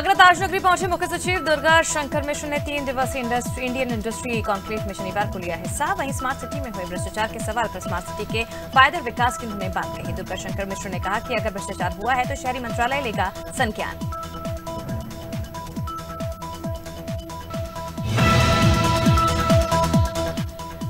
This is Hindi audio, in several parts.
आगरा ताजनगरी पहुंचे मुख्य सचिव दुर्गा शंकर मिश्र ने 3 दिवसीय इंडियन इंडस्ट्री कॉन्क्लेव में शनिवार को लिया हिस्सा। वहीं स्मार्ट सिटी में हुए भ्रष्टाचार के सवाल पर स्मार्ट सिटी के फायदे विकास की उन्होंने बात कही। दुर्गा शंकर मिश्र ने कहा कि अगर भ्रष्टाचार हुआ है तो शहरी मंत्रालय लेगा संज्ञान।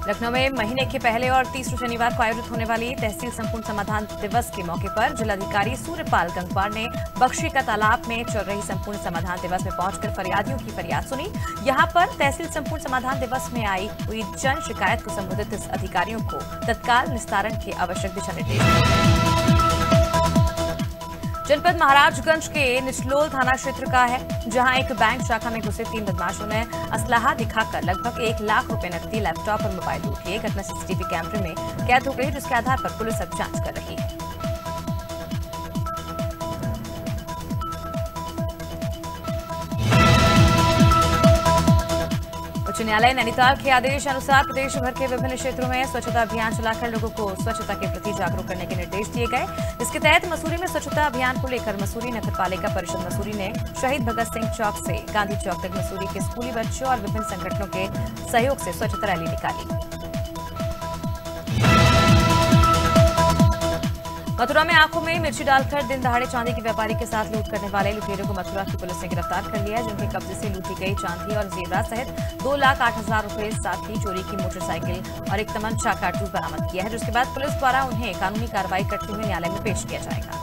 लखनऊ में महीने के पहले और तीसरे शनिवार को आयोजित होने वाली तहसील संपूर्ण समाधान दिवस के मौके पर जिलाधिकारी सूर्यपाल गंगवार ने बख्शी का तालाब में चल रही संपूर्ण समाधान दिवस में पहुंचकर फरियादियों की फरियाद सुनी। यहां पर तहसील संपूर्ण समाधान दिवस में आई हुई जन शिकायत को संबोधित अधिकारियों को तत्काल निस्तारण के आवश्यक दिशा निर्देश दिए। जनपद महाराजगंज के निचलोल थाना क्षेत्र का है, जहां एक बैंक शाखा में घुसे 3 बदमाशों ने असलाहा दिखाकर लगभग 1 लाख रुपए नकदी, लैपटॉप और मोबाइल लूट लिए। घटना सीसीटीवी कैमरे में कैद हो गई, जिसके आधार पर पुलिस अब जांच कर रही है। उच्च न्यायालय नैनीताल के आदेश अनुसार प्रदेश भर के विभिन्न क्षेत्रों में स्वच्छता अभियान चलाकर लोगों को स्वच्छता के प्रति जागरूक करने के निर्देश दिए गए। इसके तहत मसूरी में स्वच्छता अभियान को लेकर मसूरी नगर पालिका परिषद मसूरी ने शहीद भगत सिंह चौक से गांधी चौक तक मसूरी के स्कूली बच्चों और विभिन्न संगठनों के सहयोग से स्वच्छता रैली निकाली। मथुरा में आंखों में मिर्ची डालकर दिन दहाड़े चांदी के व्यापारी के साथ लूट करने वाले लुटेरों को मथुरा की पुलिस ने गिरफ्तार कर लिया, जिनके कब्जे से लूटी गई चांदी और जेवरात सहित 2,08,000 रुपए, साथ ही चोरी की मोटरसाइकिल और एक तमंचा कारतूस बरामद किया है, जिसके बाद पुलिस द्वारा उन्हें कानूनी कार्रवाई करते हुए न्यायालय में पेश किया जाएगा।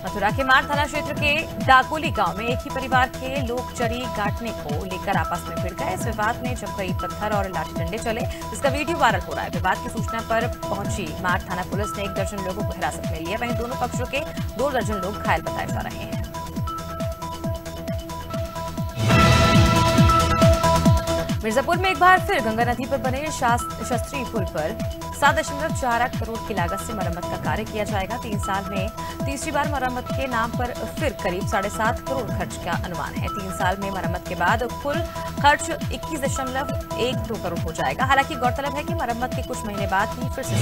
मथुरा के मार थाना क्षेत्र के डाकोली गांव में एक ही परिवार के लोग चरी काटने को लेकर आपस में भिड़ गए। इस विवाद में जब कई पत्थर और लाठी डंडे चले, जिसका वीडियो वायरल हो रहा है। विवाद की सूचना पर पहुंची मार थाना पुलिस ने 1 दर्जन लोगों को हिरासत में लिया। वहीं दोनों पक्षों के 2 दर्जन लोग घायल बताए जा रहे हैं। मिर्जापुर में एक बार फिर गंगा नदी पर बने शास्त्री पुल पर 7.48 करोड़ की लागत से मरम्मत का कार्य किया जाएगा। 3 साल में तीसरी बार मरम्मत के नाम पर फिर करीब 7.5 करोड़ खर्च का अनुमान है। 3 साल में मरम्मत के बाद कुल खर्च 21.12 करोड़ हो जाएगा। हालांकि गौरतलब है कि मरम्मत के कुछ महीने बाद ही फिर से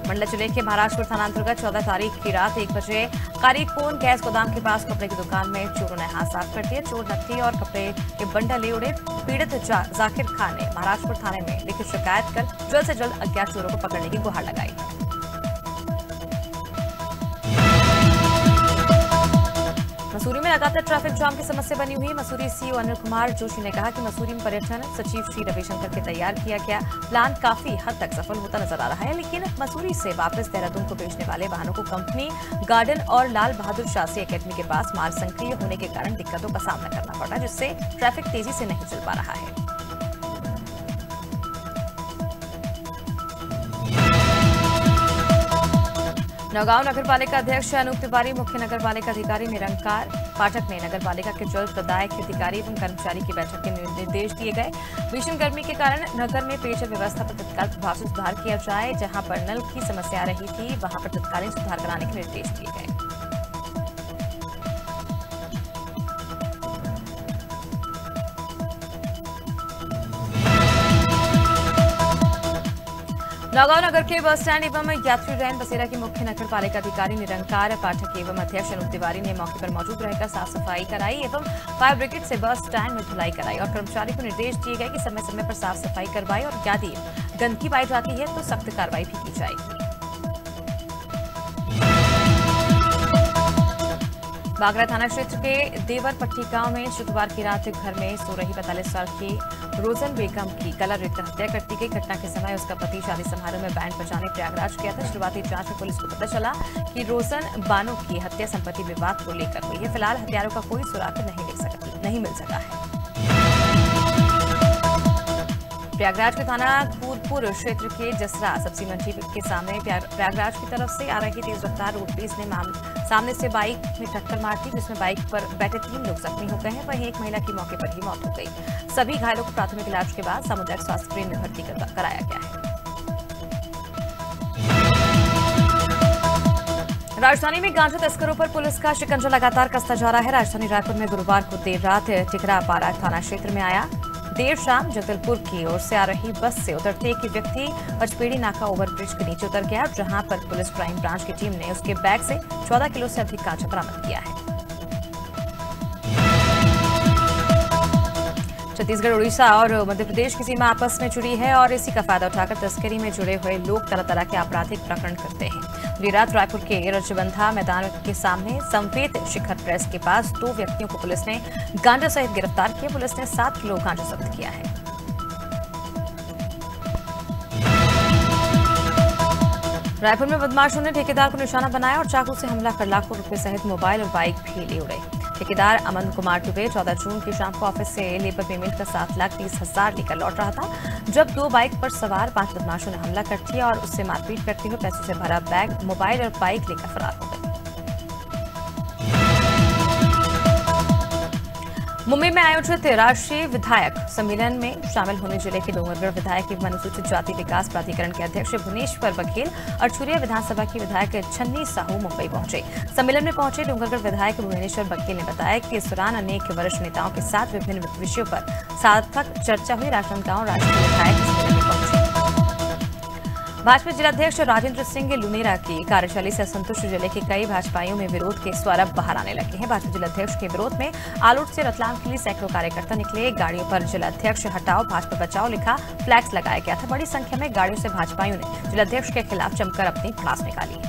मंडला जिले के महाराजपुर थाना अंतर्गत 14 तारीख की रात 1 बजे कारीकोन गैस गोदाम के पास कपड़े की दुकान में चोरों ने हाथ साफ कर दिया। चोर नकदी और कपड़े के बंडल ले उड़े। पीड़ित जाकिर खान ने महाराजपुर थाने में लिखित शिकायत कर जल्द से जल्द अज्ञात चोरों को पकड़ने की गुहार लगाई। मसूरी में लगातार ट्रैफिक जाम की समस्या बनी हुई। मसूरी सीईओ अनिल कुमार जोशी ने कहा कि मसूरी में पर्यटन सचिव श्री रविशंकर के तैयार किया गया प्लान काफी हद तक सफल होता नजर आ रहा है, लेकिन मसूरी से वापस देहरादून को भेजने वाले वाहनों को कंपनी गार्डन और लाल बहादुर शास्त्री एकेडमी के पास मार्ग संक्रिय होने के कारण दिक्कतों का सामना करना पड़ा, जिससे ट्रैफिक तेजी से नहीं चल पा रहा है। नौगांव नगर पालिका अध्यक्ष अनूप तिवारी, मुख्य नगर पालिका अधिकारी निरंकार पाठक ने नगर पालिका के जल प्रदायक अधिकारी एवं कर्मचारी की बैठक के निर्देश दिए गए। भीषण गर्मी के कारण नगर में पेयजल व्यवस्था पर तत्काल प्रभाव से सुधार किया जाए। जहां पर नल की समस्या आ रही थी, वहां पर तत्कालीन सुधार कराने के निर्देश दिए गए। नौगांव नगर के बस स्टैंड एवं यात्री रैन बसेरा के मुख्य नगर पालिका अधिकारी निरंकार पाठक एवं अध्यक्ष अनूप तिवारी ने मौके पर मौजूद रहकर साफ सफाई कराई एवं फायर ब्रिगेड से बस स्टैंड में धुलाई कराई और कर्मचारी को निर्देश दिए गए कि समय समय पर साफ सफाई करवाई और यदि गंदगी पाई जाती है तो सख्त कार्रवाई भी की जाएगी। बागरा थाना क्षेत्र के देवरपट्टी गांव में शुक्रवार की रात घर में सो रही 45 साल की रोजन बेगम की गला रेतकर हत्या कर दी गई। घटना के समय उसका पति शादी समारोह में बैंड बजाने प्रयागराज गया था। शुरुआती जांच में पुलिस को पता चला कि रोजन बानो की हत्या संपत्ति विवाद को लेकर हुई है। फिलहाल हत्यारों का कोई सुराग नहीं मिल सका है। प्रयागराज के थाना कूदपुर क्षेत्र के जसरा सब्जी मंडी के सामने प्रयागराज की तरफ से आ रही तेज रफ्तार रोडवेज ने सामने से बाइक में टक्कर मार दी, जिसमें बाइक पर बैठे 3 लोग जख्मी हो गए हैं। वहीं एक महिला की मौके पर ही मौत हो गई। सभी घायलों को प्राथमिक इलाज के बाद सामुदायिक स्वास्थ्य केंद्र में भर्ती कराया गया है। राजधानी में गांजा तस्करों पर पुलिस का शिकंजा लगातार कसता जा रहा है। राजधानी रायपुर में गुरुवार को देर रात टिकरा पारा थाना क्षेत्र में आया देर शाम जगदलपुर की ओर से आ रही बस से उतरते एक व्यक्ति पचपेड़ी नाका ओवरब्रिज के नीचे उतर गया, जहां पर पुलिस क्राइम ब्रांच की टीम ने उसके बैग से 14 किलो से अधिक गांजा बरामद किया है। छत्तीसगढ़, उड़ीसा और मध्य प्रदेश की सीमा आपस में जुड़ी है और इसी का फायदा उठाकर तस्करी में जुड़े हुए लोग तरह तरह के आपराधिक प्रकरण करते हैं। बीती रात रायपुर के रजबंधा मैदान के सामने संवेद शिखर प्रेस के पास 2 व्यक्तियों को पुलिस ने गांजा सहित गिरफ्तार किया। पुलिस ने 7 किलो गांजा जब्त किया है। रायपुर में बदमाशों ने ठेकेदार को निशाना बनाया और चाकू से हमला कर लाखों रुपए सहित मोबाइल और बाइक भी ले उड़े। ठेकेदार अमन कुमार दुबे 14 जून की शाम को ऑफिस से लेबर पेमेंट का 7,30,000 लेकर लौट रहा था, जब 2 बाइक पर सवार 5 बदमाशों ने हमला कर दिया और उससे मारपीट करते हुए पैसों से भरा बैग, मोबाइल और बाइक लेकर फरार हो गए। मुंबई में आयोजित राष्ट्रीय विधायक सम्मेलन में शामिल होने जिले के डोंगरगढ़ विधायक एवं अनुसूचित जाति विकास प्राधिकरण के अध्यक्ष भुवनेश्वर बघेल और छुरिया विधानसभा की विधायक छन्नी साहू मुंबई पहुंचे। सम्मेलन में पहुंचे डोंगरगढ़ विधायक भुवनेश्वर बघेल ने बताया कि इस दौरान अनेक वरिष्ठ नेताओं के साथ विभिन्न विषयों पर सार्थक चर्चा हुई। राजनांदगांव राष्ट्रीय विधायक सम्मेलन में पहुंचे। भाजपा जिलाध्यक्ष राजेंद्र सिंह लुनेरा की कार्यशैली से असंतुष्ट जिले के कई भाजपाइयों में विरोध के स्वर अब बाहर आने लगे हैं। भाजपा जिलाध्यक्ष के विरोध में आलोट से रतलाम के लिए सैकड़ों कार्यकर्ता निकले। गाड़ियों पर जिलाध्यक्ष हटाओ भाजपा बचाओ लिखा फ्लैक्स लगाया गया था। बड़ी संख्या में गाड़ियों से भाजपाइयों ने जिलाध्यक्ष के खिलाफ जमकर अपनी भड़ास निकाली।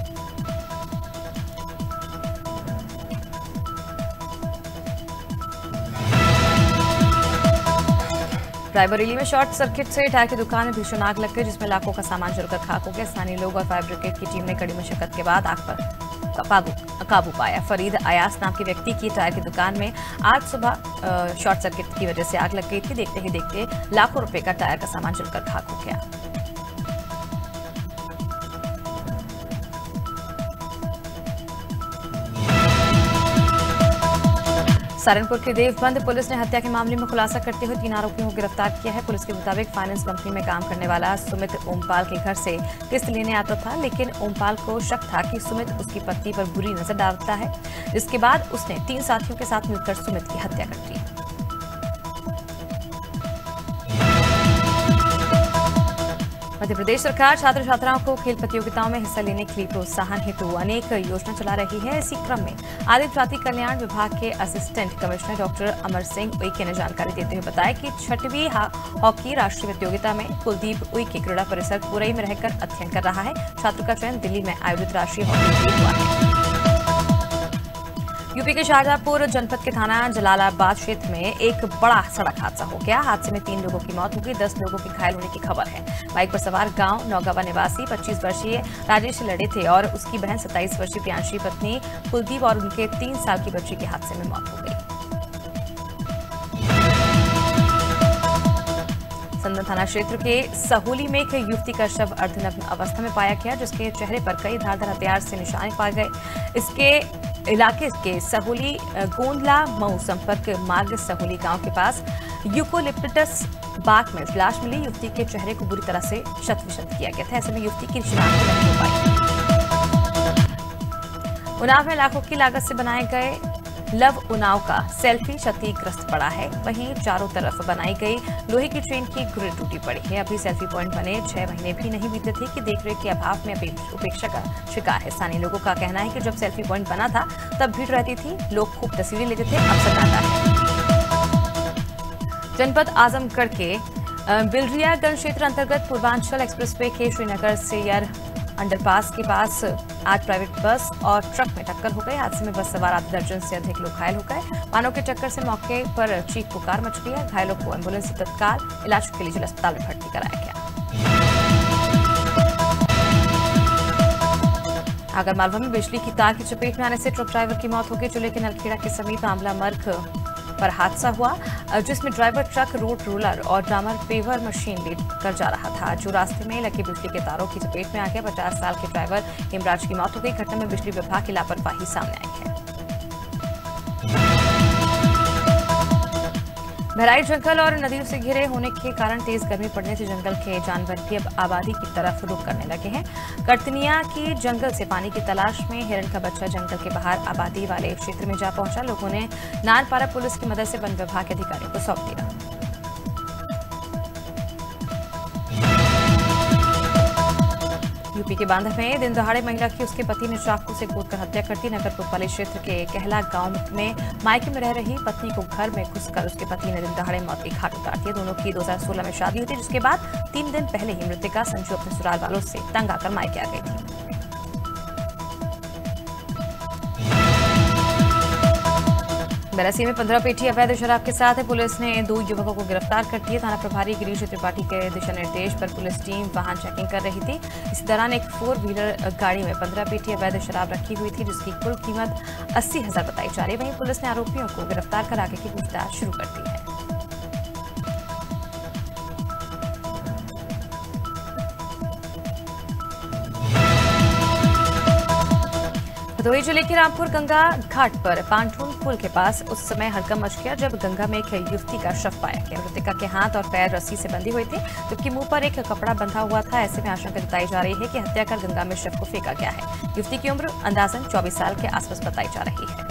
रायबरेली में शॉर्ट सर्किट से टायर की दुकान में भीषण आग लग गई, जिसमें लाखों का सामान जलकर खाक हो गया। स्थानीय लोग और फायर ब्रिगेड की टीम ने कड़ी मशक्कत के बाद आग पर काबू पाया। फरीद अयास नाम के व्यक्ति की टायर की दुकान में आज सुबह शॉर्ट सर्किट की वजह से आग लग गई थी। देखते ही देखते लाखों रुपए का टायर का सामान जलकर खाक हो गया। सहारनपुर के देवबंद पुलिस ने हत्या के मामले में खुलासा करते हुए 3 आरोपियों को गिरफ्तार किया है। पुलिस के मुताबिक फाइनेंस कंपनी में काम करने वाला सुमित ओमपाल के घर से किस्त लेने आता था, लेकिन ओमपाल को शक था कि सुमित उसकी पत्नी पर बुरी नजर डालता है, जिसके बाद उसने 3 साथियों के साथ मिलकर सुमित की हत्या कर दी। मध्य प्रदेश सरकार छात्र छात्राओं को खेल प्रतियोगिताओं में हिस्सा लेने के लिए प्रोत्साहन हेतु अनेक योजना चला रही है। इसी क्रम में आदिम जाति कल्याण विभाग के assistant commissioner doctor Amar Singh Uikey ने जानकारी देते हुए बताया कि 6वीं हॉकी राष्ट्रीय प्रतियोगिता में कुलदीप उइके क्रीड़ा परिसर पुरई में रहकर अध्ययन कर रहा है। छात्र का चयन दिल्ली में आयोजित राष्ट्रीय हॉकी के लिए हुआ है। यूपी के शाहजहांपुर जनपद के थाना जलालाबाद क्षेत्र में एक बड़ा सड़क हादसा हो गया। हादसे में 3 लोगों की मौत हो गई, 10 लोगों के घायल होने की खबर है। बाइक पर सवार गांव नौगावा निवासी 25 वर्षीय राजेश से लड़े थे और उसकी बहन 27 वर्षीय प्रियांशी पत्नी कुलदीप और उनके 3 साल की बच्ची की हादसे में मौत हो गई। संदन थाना क्षेत्र के सहोली में एक युवती का शव अर्धनग्न अवस्था में पाया गया, जिसके चेहरे पर कई धारदार हथियार से निशाने पाए गए। इसके इलाके के सहोली गोंदला मऊ संपर्क मार्ग सहोली गांव के पास यूकोलिप्टस बाग में लाश मिली। युवती के चेहरे को बुरी तरह से शत-विशत किया गया था। ऐसे में युवती की शिनाख्त नहीं हो पाई। उन्नाव में लाखों की लागत से बनाए गए लव उन्नाव का सेल्फी क्षतिग्रस्त पड़ा है। वहीं चारों तरफ बनाई गई लोहे की ट्रेन की ग्रिल टूटी पड़ी है। अभी सेल्फी पॉइंट बने 6 महीने भी नहीं बीते थे कि देखरेख के अभाव में उपेक्षा का शिकार है। स्थानीय लोगों का कहना है कि जब सेल्फी पॉइंट बना था तब भीड़ रहती थी, लोग खूब तस्वीरें लेते थे। अब सन्नाटा है। जनपद आजमगढ़ के बिलरियागंज क्षेत्र अंतर्गत पूर्वांचल एक्सप्रेसवे के श्रीनगर सेयर अंडरपास के पास आज प्राइवेट बस और ट्रक में टक्कर हो गई। हादसे में बस सवार आधे दर्जन से अधिक लोग घायल हो गए। वाहनों की टक्कर से मौके पर चीख पुकार मच गया। घायलों को एम्बुलेंस से तत्काल इलाज के लिए जिला अस्पताल में भर्ती कराया गया। आगरमालवा में बिजली की तार की चपेट में आने से ट्रक ड्राइवर की मौत हो गई। जिले के नलखेड़ा के समीप आंवला मर्ग पर हादसा हुआ, जिसमें ड्राइवर ट्रक रोड रोलर और डामर पेवर मशीन लेकर जा रहा था, जो रास्ते में लगे बिजली के तारों की चपेट में आ गया। 50 साल के ड्राइवर हेमराज की मौत हो गई। घटना में बिजली विभाग की लापरवाही सामने आई है। बहराइच जंगल और नदियों से घिरे होने के कारण तेज गर्मी पड़ने से जंगल के जानवर भी अब आबादी की तरफ रुख करने लगे हैं। कर्तनिया की जंगल से पानी की तलाश में हिरण का बच्चा जंगल के बाहर आबादी वाले क्षेत्र में जा पहुंचा। लोगों ने नानपारा पुलिस की मदद से वन विभाग के अधिकारियों को सौंप दिया। यूपी के बांदा में दिन दहाड़े महिला की उसके पति ने चाकू से कूदकर हत्या कर दी। नगर कोतवाली क्षेत्र के कहला गांव में मायके में रह रही पत्नी को घर में घुसकर उसके पति ने दिन दहाड़े मौत की घाट उतार दिया। दोनों की 2016 में शादी हुई थी, जिसके बाद 3 दिन पहले ही मृतका संजू अपने ससुराल वालों से तंग आकर मायके आ गई थी। बरासी में 15 पेटी अवैध शराब के साथ पुलिस ने 2 युवकों को गिरफ्तार कर दिया। थाना प्रभारी गिरीश त्रिपाठी के दिशा निर्देश पर पुलिस टीम वाहन चेकिंग कर रही थी। इस दौरान एक 4 व्हीलर गाड़ी में 15 पेटी अवैध शराब रखी हुई थी, जिसकी कुल कीमत 80,000 बताई जा रही है। वहीं पुलिस ने आरोपियों को गिरफ्तार कर आगे की पूछताछ शुरू कर दी है। भदोही जिले के रामपुर गंगा घाट पर पांटून पुल के पास उस समय हड़कंप मच गया जब गंगा में एक युवती का शव पाया गया। मृतका के हाथ और पैर रस्सी से बंधी हुई थी, जबकि मुंह पर एक कपड़ा बंधा हुआ था। ऐसे में आशंका जताई जा रही है कि हत्या कर गंगा में शव को फेंका गया है। युवती की उम्र अंदाजन 24 साल के आसपास बताई जा रही है।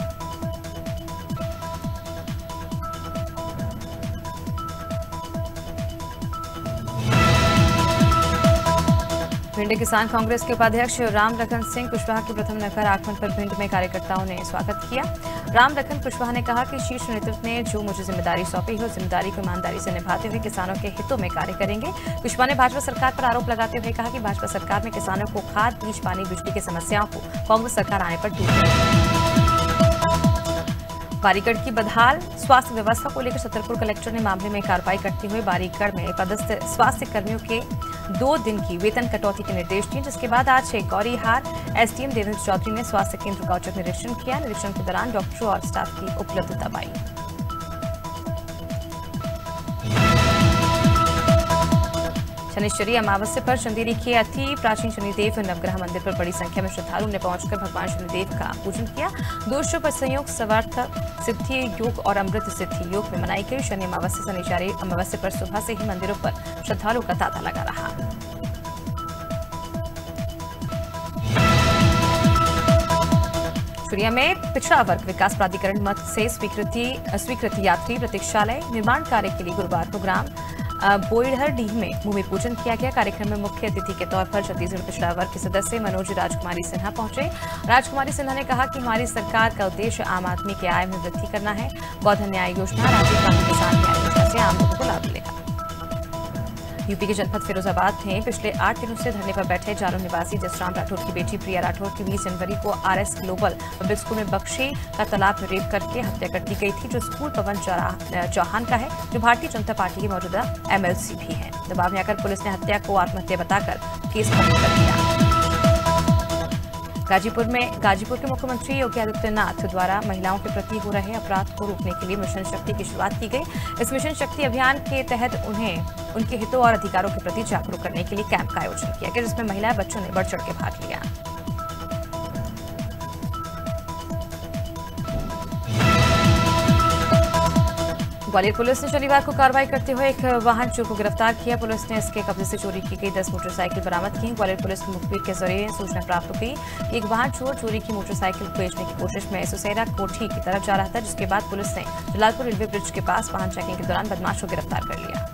भिंड किसान कांग्रेस के उपाध्यक्ष राम लखन सिंह कुशवाहा के प्रथम नगर आगमन पर भिंड में कार्यकर्ताओं ने स्वागत किया। राम लखन कुशवाहा ने कहा कि शीर्ष नेतृत्व ने जो मुझे जिम्मेदारी सौंपी है, उस जिम्मेदारी को ईमानदारी से निभाते हुए किसानों के हितों में कार्य करेंगे। कुशवाहा ने भाजपा सरकार पर आरोप लगाते हुए कहा कि भाजपा सरकार में किसानों को खाद, बीज, पानी, बिजली की समस्याओं को कांग्रेस सरकार आने पर दूर करेगी। बारीगढ़ की बदहाल स्वास्थ्य व्यवस्था को लेकर छतरपुर कलेक्टर ने मामले में कार्रवाई करते हुए बारीगढ़ में पदस्थ स्वास्थ्य कर्मियों के 2 दिन की वेतन कटौती के निर्देश दिए, जिसके बाद आज गौरीहार एसडीएम देवेंद्र चौधरी ने स्वास्थ्य केंद्र का औचक निरीक्षण किया। निरीक्षण के दौरान डॉक्टरों और स्टाफ की उपलब्धता पाई। शनिश्चरी अमावस्या पर चंदेरी के अति प्राचीन शनिदेव नवग्रह मंदिर पर बड़ी संख्या में श्रद्धालुओं ने पहुंचकर भगवान शनिदेव का पूजन किया। 2 शुभ संयोग सर्वार्थ सिद्धि योग और अमृत सिद्धि योग में मनाई गई। शनि अमावस्या शनिश्चरी अमावस्या पर सुबह से ही मंदिरों पर श्रद्धालुओं का तांता लगा रहा। चुरिया में पिछड़ा वर्ग विकास प्राधिकरण मत से स्वीकृति यात्री प्रतीक्षालय निर्माण कार्य के लिए गुरुवार को ग्राम बोईढ़डीह में भूमि पूजन किया गया। कार्यक्रम में मुख्य अतिथि के तौर पर छत्तीसगढ़ पिछड़ा वर्ग की सदस्य मनोज राजकुमारी सिन्हा पहुंचे। राजकुमारी सिन्हा ने कहा कि हमारी सरकार का उद्देश्य आम आदमी की आय में वृद्धि करना है। गोधन न्याय योजना, राजीव गांधी किसान न्याय योजना से आम लोगों को लाभ मिलेगा। यूपी के जनपद फिरोजाबाद में पिछले 8 दिनों से धरने पर बैठे जालौन निवासी जसराम राठौर की बेटी प्रिया राठौर की 20 जनवरी को आरएस ग्लोबल पब्लिक स्कूल में बख्शी का तालाब में रेप करके हत्या कर दी गई थी, जो स्कूल पवन चौहान का है, जो भारतीय जनता पार्टी के मौजूदा एमएलसी भी है। दबाव में आकर पुलिस ने हत्या को आत्महत्या बताकर केस खत्म कर दिया। गाजीपुर के मुख्यमंत्री योगी आदित्यनाथ द्वारा महिलाओं के प्रति हो रहे अपराध को रोकने के लिए मिशन शक्ति की शुरुआत की गई। इस मिशन शक्ति अभियान के तहत उन्हें उनके हितों और अधिकारों के प्रति जागरूक करने के लिए कैंप का आयोजन किया गया, जिसमें महिला बच्चों ने बढ़ चढ़ के भाग लिया। ग्वालियर पुलिस ने शनिवार को कार्रवाई करते हुए एक वाहन चोर को गिरफ्तार किया। पुलिस ने इसके कब्जे से चोरी की गई 10 मोटरसाइकिल बरामद की। ग्वालियर पुलिस को मुखबिर के जरिए सूचना प्राप्त हुई कि एक वाहन चोर चोरी की मोटरसाइकिल बेचने की कोशिश में सुसेरा कोठी की तरफ जा रहा था, जिसके बाद पुलिस ने जलालपुर रेलवे ब्रिज के पास वाहन चेकिंग के दौरान बदमाश को गिरफ्तार कर लिया।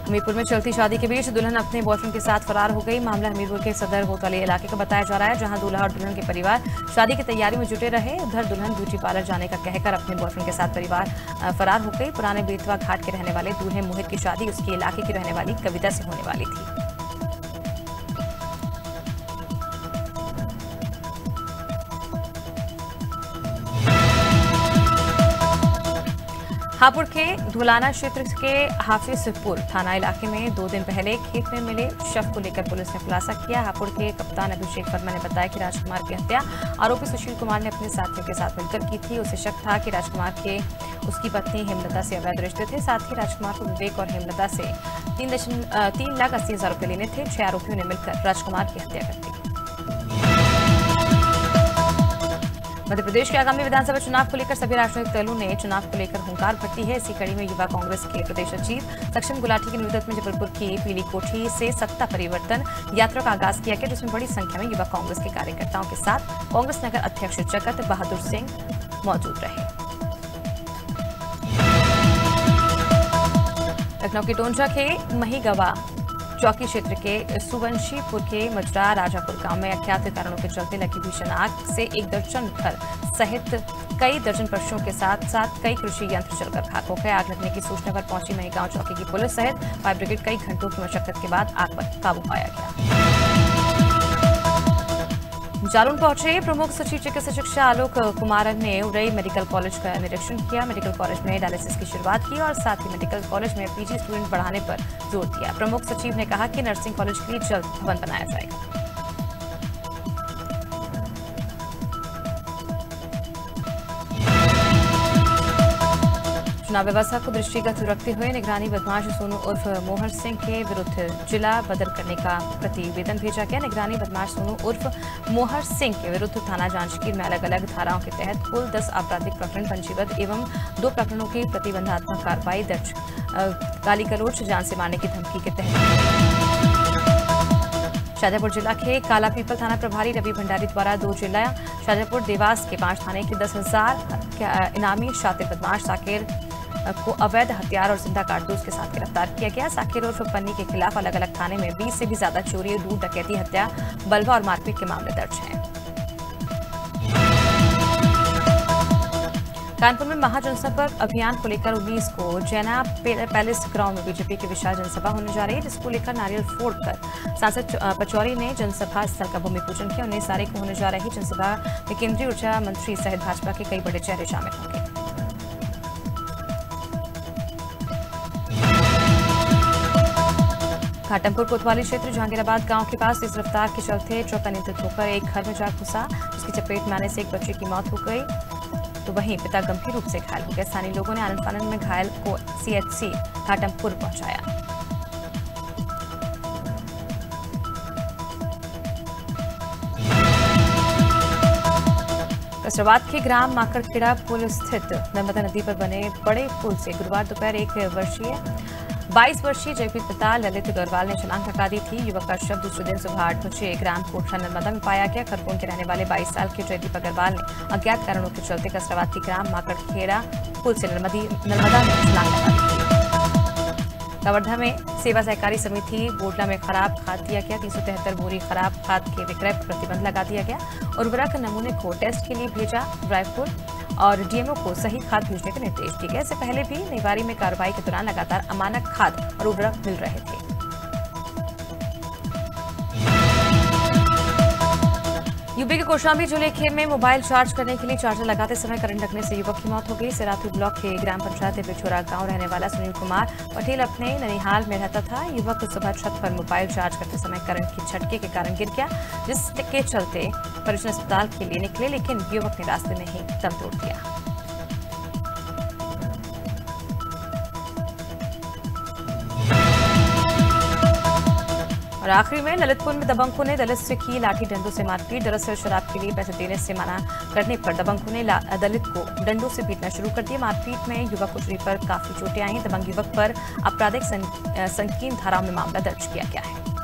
हमीरपुर में चलती शादी के बीच दुल्हन अपने बॉयफ्रेंड के साथ फरार हो गई। मामला हमीरपुर के सदर कोतवाली इलाके का बताया जा रहा है, जहां दूल्हा और दुल्हन के परिवार शादी की तैयारी में जुटे रहे। उधर दुल्हन ब्यूटी पार्लर जाने का कहकर अपने बॉयफ्रेंड के साथ परिवार फरार हो गई। पुराने बेतवा घाट के रहने वाले दूल्हे मोहित की शादी उसके इलाके की रहने वाली कविता से होने वाली थी। हापुड़ के धुलाना क्षेत्र के हाफिजपुर थाना इलाके में 2 दिन पहले खेत में मिले शव को लेकर पुलिस ने खुलासा किया। हापुड़ के कप्तान अभिषेक वर्मा ने बताया कि राजकुमार की हत्या आरोपी सुशील कुमार ने अपने साथियों के साथ मिलकर की थी। उसे शक था कि राजकुमार के उसकी पत्नी हेमलता से अवैध रिश्ते थे। साथ ही राजकुमार को विवेक और हेमलता से 3,80,000 रुपए लेने थे। 6 आरोपियों ने मिलकर राजकुमार की हत्या कर दी। मध्य प्रदेश के आगामी विधानसभा चुनाव को लेकर सभी राजनीतिक दलों ने चुनाव को लेकर हुंकार भरती है। इसी कड़ी में युवा कांग्रेस के प्रदेश सचिव सक्षम गुलाटी के नेतृत्व में जबलपुर की पीली कोठी से सत्ता परिवर्तन यात्रा का आगाज किया गया, जिसमें बड़ी संख्या में युवा कांग्रेस के कार्यकर्ताओं के साथ कांग्रेस नगर अध्यक्ष जगत बहादुर सिंह मौजूद रहे। लखनऊ के टोंचा के महिगवा चौकी क्षेत्र के सुवंशीपुर के मजरा राजापुर गांव में अज्ञात कारणों के चलते लगी भीषण आग से 1 दर्जन घर सहित कई दर्जन पशुओं के साथ साथ कई कृषि यंत्र जलकर खाक हो गए। आग लगने की सूचना पर पहुंची महिगांव चौकी की पुलिस सहित फायर ब्रिगेड कई घंटों की मशक्कत के बाद आग पर काबू पाया गया। जालौन पहुंचे प्रमुख सचिव चिकित्सा शिक्षा आलोक कुमारन ने उरई मेडिकल कॉलेज का निरीक्षण किया। मेडिकल कॉलेज में डायलिसिस की शुरुआत की और साथ ही मेडिकल कॉलेज में पीजी स्टूडेंट बढ़ाने पर जोर दिया। प्रमुख सचिव ने कहा कि नर्सिंग कॉलेज के लिए जल्द भवन बनाया जाएगा। चुनाव व्यवस्था को दृष्टिगत रखते हुए निगरानी बदमाश सोनू उर्फ मोहर सिंह के विरुद्ध जिला बदल करने का प्रतिवेदन भेजा गया। निगरानी बदमाश सोनू उर्फ मोहर सिंह के विरुद्ध थाना जांजगीर में अलग अलग धाराओं के तहत कुल 10 आपराधिक प्रकरण पंजीबद्ध एवं 2 प्रकरणों की प्रतिबंधात्मक कार्रवाई दर्ज। गाली गलौज, जान से मारने की धमकी के तहत शाजापुर जिला के कालापीपल थाना प्रभारी रवि भंडारी द्वारा 2 जिला शाजापुर देवास के 5 थाने के 10,000 इनामी शातिर बदमाश साकिर को अवैध हथियार और जिंदा कारतूस के साथ गिरफ्तार किया गया। साकिर उर्फ पन्नी के खिलाफ अलग अलग थाने में 20 से भी ज्यादा चोरी, लूट, डकैती, हत्या, बलवा और मारपीट के मामले दर्ज हैं। कानपुर में महाजनसंपर्क अभियान को लेकर 19 को जैना पैलेस ग्राउंड में बीजेपी की विशाल जनसभा होने जा रही है, जिसको लेकर नारियल फोड़कर सांसद पचौरी ने जनसभा स्थल का भूमि पूजन किया। 19 तारीख को होने जा रही जनसभा में केंद्रीय ऊर्जा मंत्री सहित भाजपा के कई बड़े चेहरे शामिल होंगे। घाटमपुर कोतवाली क्षेत्र जहांगीराबाद गांव के पास तेज रफ्तार के चलते ट्रक अनियंत्रित होकर एक घर में जा घुसा, जिसकी चपेट में आने से एक बच्चे की मौत हो गई, तो वहीं पिता गंभीर रूप से घायल हो गए। स्थानीय लोगों ने आनन फानन में घायल को सीएचसी घाटमपुर पहुंचाया। कसराबाद के ग्राम माकड़खेड़ा पुल स्थित नर्मदा नदी पर बने बड़े पुल से गुरुवार दोपहर 22 वर्षीय जयपीत पिता ललित अग्रवाल ने छलांग लगा दी थी। युवक का शव दूसरे दिन सुबह 8 बजे ग्राम कोठा नर्मदा में पाया गया। खरगोन के रहने वाले 22 साल के जयदीप अग्रवाल ने अज्ञात कारणों के चलते कसराबाद के ग्राम माकड़खेड़ा पुल से नर्मदा में छलांग लगा दी थी। कवर्धा में सेवा सहकारी समिति बोडला में खराब खाद दिया गया। 373 बोरी खराब खाद के विक्रय पर प्रतिबंध लगा दिया गया। उर्वरक नमूने को टेस्ट के लिए भेजा। रायपुर और डीएमओ को सही खाद भेजने के निर्देश दिए गए। इससे पहले भी निवारी में कार्रवाई के दौरान लगातार अमानक खाद और उर्वरक मिल रहे थे। यूपी के कौशाम्बी जिले में मोबाइल चार्ज करने के लिए चार्जर लगाते समय करंट लगने से युवक की मौत हो गई। सिराथू ब्लॉक के ग्राम पंचायत बिछोरा गांव रहने वाला सुनील कुमार पटेल अपने ननिहाल में रहता था। युवक सुबह छत पर मोबाइल चार्ज करते समय करंट की झटके के कारण गिर गया, जिसके चलते परिजन अस्पताल के लिए निकले, लेकिन युवक ने रास्ते में ही दम तोड़ दिया। और आखिरी में ललितपुर में दबंगों ने दलित से की लाठी डंडों से मारपीट। दरअसल शराब के लिए पैसे देने से मना करने पर दबंगों ने दलित को डंडों से पीटना शुरू कर दिया। मारपीट में युवक को शरीर पर काफी चोटें आई हैं। दबंग युवक पर आपराधिक संकीर्ण धाराओं में मामला दर्ज किया गया है।